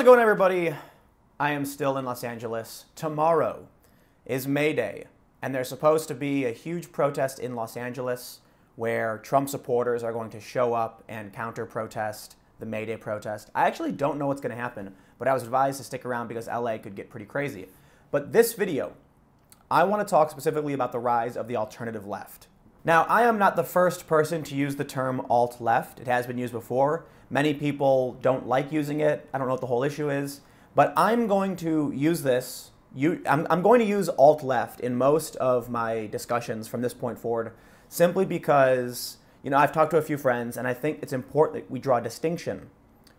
it going, everybody? I am still in Los Angeles. Tomorrow is May Day, and there's supposed to be a huge protest in Los Angeles where Trump supporters are going to show up and counter-protest the May Day protest. I actually don't know what's going to happen, but I was advised to stick around because LA could get pretty crazy. But this video, I want to talk specifically about the rise of the alternative left. Now, I am not the first person to use the term alt-left. It has been used before. Many people don't like using it. I don't know what the whole issue is. But I'm going to use this. I'm going to use alt-left in most of my discussions from this point forward, simply because, I've talked to a few friends, and I think it's important that we draw a distinction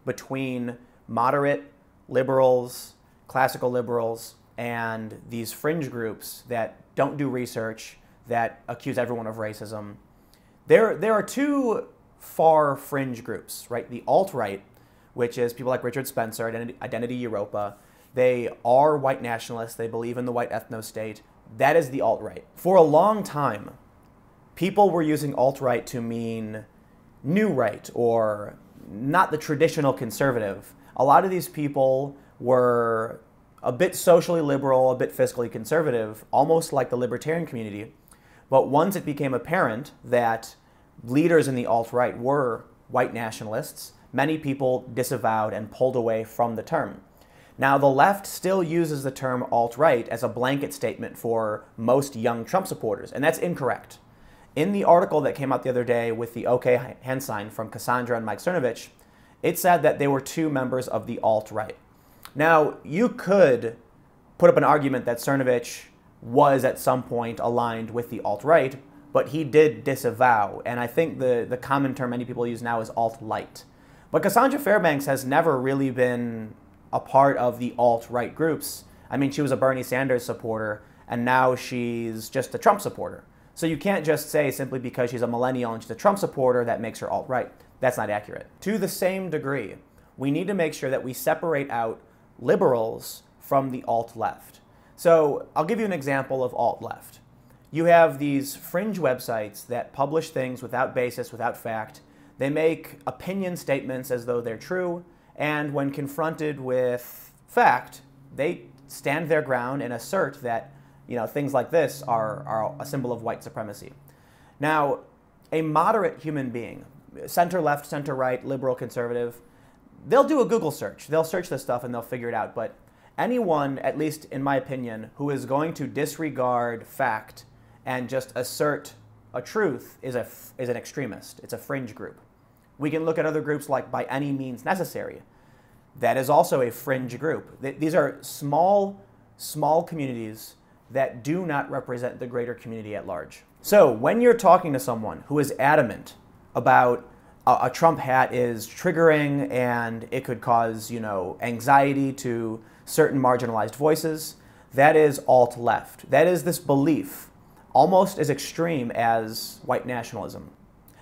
between moderate liberals, classical liberals, and these fringe groups that don't do research, that accuse everyone of racism. There are two far fringe groups, right? The alt-right, which is people like Richard Spencer, Identity Europa. They are white nationalists. They believe in the white ethno-state. That is the alt-right. For a long time, people were using alt-right to mean new right or not the traditional conservative. A lot of these people were a bit socially liberal, a bit fiscally conservative, almost like the libertarian community. But once it became apparent that leaders in the alt-right were white nationalists, many people disavowed and pulled away from the term. Now, the left still uses the term alt-right as a blanket statement for most young Trump supporters, and that's incorrect. In the article that came out the other day with the OK hand sign from Cassandra and Mike Cernovich, it said that they were two members of the alt-right. Now, you could put up an argument that Cernovich was at some point aligned with the alt-right, but he did disavow, and I think the common term many people use now is alt-light. But Cassandra Fairbanks has never really been a part of the alt-right groups. I mean, she was a Bernie Sanders supporter, and now she's just a Trump supporter. So you can't just say simply because she's a millennial and she's a Trump supporter that makes her alt-right. That's not accurate. To the same degree, we need to make sure that we separate out liberals from the alt-left. So I'll give you an example of alt-left. You have these fringe websites that publish things without basis, without fact. They make opinion statements as though they're true, and when confronted with fact, they stand their ground and assert that things like this are a symbol of white supremacy. Now, a moderate human being, center-left, center-right, liberal, conservative, they'll do a Google search. They'll search this stuff and they'll figure it out. But anyone, at least in my opinion, who is going to disregard fact and just assert a truth is an extremist. It's a fringe group. We can look at other groups like By Any Means Necessary. That is also a fringe group. These are small communities that do not represent the greater community at large. So when you're talking to someone who is adamant about a Trump hat is triggering and it could cause, anxiety to certain marginalized voices, that is alt-left. That is this belief, almost as extreme as white nationalism.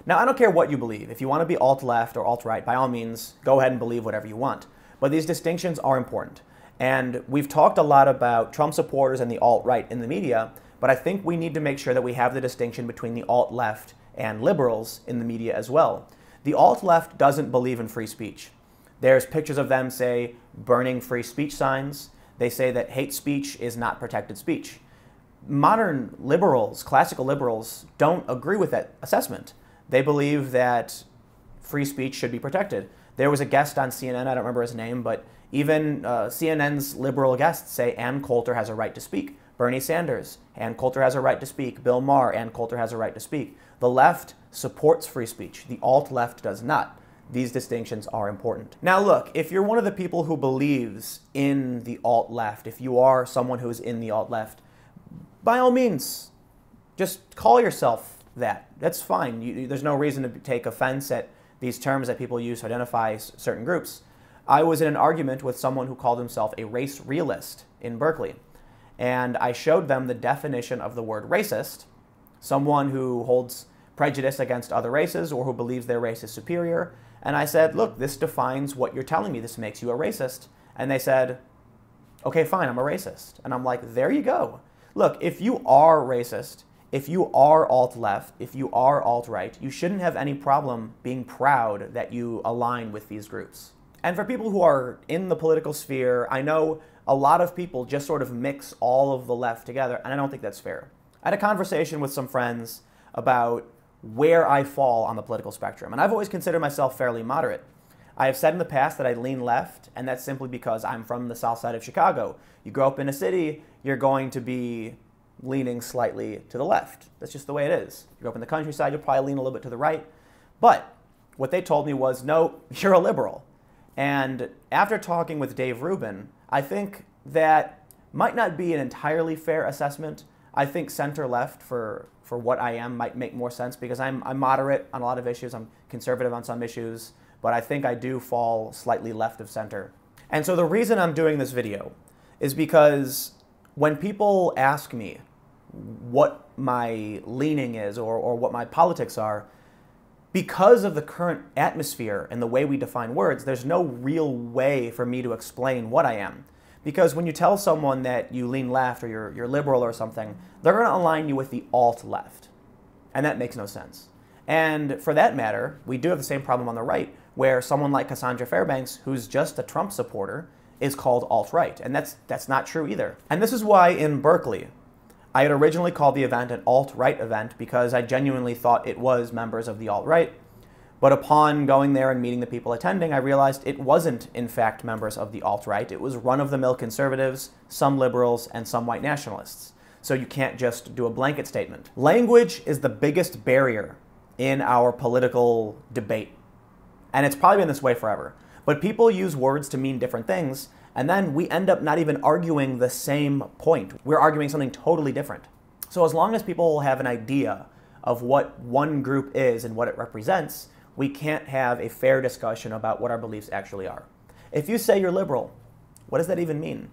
Now, I don't care what you believe. If you want to be alt-left or alt-right, by all means, go ahead and believe whatever you want. But these distinctions are important. And we've talked a lot about Trump supporters and the alt-right in the media, but I think we need to make sure that we have the distinction between the alt-left and liberals in the media as well. The alt-left doesn't believe in free speech. There's pictures of them, say, burning free speech signs. They say that hate speech is not protected speech. Modern liberals, classical liberals, don't agree with that assessment. They believe that free speech should be protected. There was a guest on CNN, I don't remember his name, but even CNN's liberal guests say Ann Coulter has a right to speak. Bernie Sanders, Ann Coulter has a right to speak. Bill Maher, Ann Coulter has a right to speak. The left supports free speech. The alt-left does not. These distinctions are important. Now look, if you're one of the people who believes in the alt-left, if you are someone who is in the alt-left, by all means, just call yourself that. That's fine. There's no reason to take offense at these terms that people use to identify certain groups. I was in an argument with someone who called himself a race realist in Berkeley, and I showed them the definition of the word racist, someone who holds prejudice against other races or who believes their race is superior. And I said, look, this defines what you're telling me. This makes you a racist. And they said, okay, fine, I'm a racist. And I'm like, there you go. Look, if you are racist, if you are alt-left, if you are alt-right, you shouldn't have any problem being proud that you align with these groups. And for people who are in the political sphere, I know a lot of people just sort of mix all of the left together, and I don't think that's fair. I had a conversation with some friends about where I fall on the political spectrum, and I've always considered myself fairly moderate. I have said in the past that I lean left, and that's simply because I'm from the south side of Chicago. You grow up in a city, you're going to be leaning slightly to the left. That's just the way it is. You grow up in the countryside, you'll probably lean a little bit to the right. But what they told me was, no, you're a liberal. And after talking with Dave Rubin, I think that might not be an entirely fair assessment. I think center-left for what I am might make more sense because I'm moderate on a lot of issues. I'm conservative on some issues, but I think I do fall slightly left of center. And so the reason I'm doing this video is because when people ask me what my leaning is or what my politics are, because of the current atmosphere and the way we define words, there's no real way for me to explain what I am. Because when you tell someone that you lean left or you're liberal or something, they're going to align you with the alt-left. And that makes no sense. And for that matter, we do have the same problem on the right, where someone like Cassandra Fairbanks, who's just a Trump supporter, is called alt-right. And that's not true either. And this is why in Berkeley, I had originally called the event an alt-right event because I genuinely thought it was members of the alt-right. But upon going there and meeting the people attending, I realized it wasn't, in fact, members of the alt-right. It was run-of-the-mill conservatives, some liberals, and some white nationalists. So you can't just do a blanket statement. Language is the biggest barrier in our political debate. And it's probably been this way forever. But people use words to mean different things, and then we end up not even arguing the same point. We're arguing something totally different. So as long as people have an idea of what one group is and what it represents, we can't have a fair discussion about what our beliefs actually are. If you say you're liberal, what does that even mean?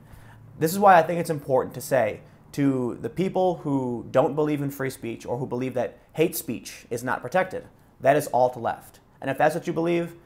This is why I think it's important to say to the people who don't believe in free speech or who believe that hate speech is not protected, that is alt-left. And if that's what you believe,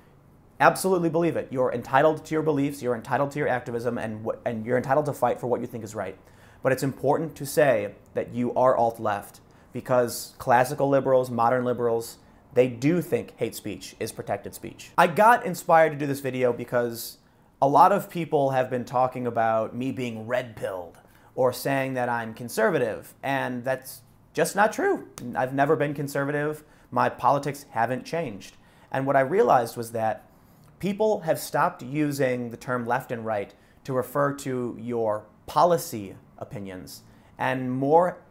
absolutely believe it. You're entitled to your beliefs, you're entitled to your activism, and you're entitled to fight for what you think is right. But it's important to say that you are alt-left because classical liberals, modern liberals, they do think hate speech is protected speech. I got inspired to do this video because a lot of people have been talking about me being red-pilled or saying that I'm conservative, and that's just not true. I've never been conservative. My politics haven't changed. And what I realized was that people have stopped using the term left and right to refer to your policy opinions, and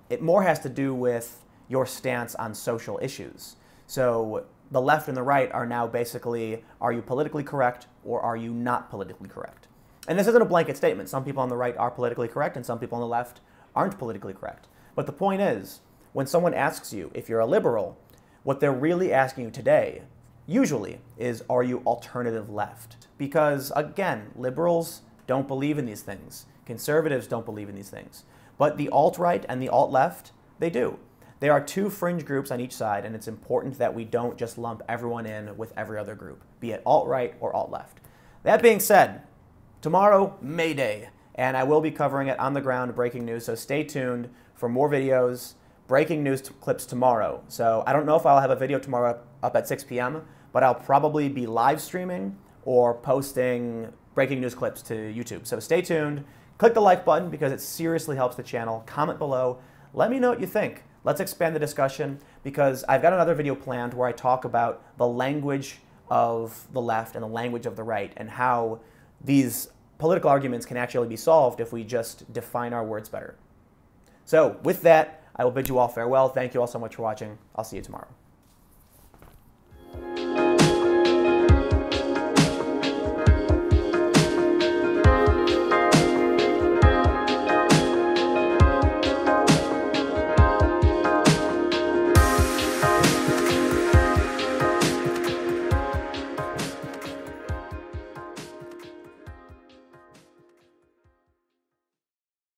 it more has to do with your stance on social issues. So the left and the right are now basically, are you politically correct or are you not politically correct? And this isn't a blanket statement. Some people on the right are politically correct and some people on the left aren't politically correct. But the point is, when someone asks you if you're a liberal, what they're really asking you today, usually, is are you alternative left? Because again, liberals don't believe in these things. Conservatives don't believe in these things. But the alt-right and the alt-left, they do. There are two fringe groups on each side, and it's important that we don't just lump everyone in with every other group, be it alt-right or alt-left. That being said, tomorrow, May Day, and I will be covering it on the ground, breaking news, so stay tuned for more videos, breaking news clips tomorrow. So I don't know if I'll have a video tomorrow up at 6 p.m., but I'll probably be live streaming or posting breaking news clips to YouTube. So stay tuned, click the like button because it seriously helps the channel, comment below, let me know what you think. Let's expand the discussion because I've got another video planned where I talk about the language of the left and the language of the right and how these political arguments can actually be solved if we just define our words better. So with that, I will bid you all farewell. Thank you all so much for watching. I'll see you tomorrow.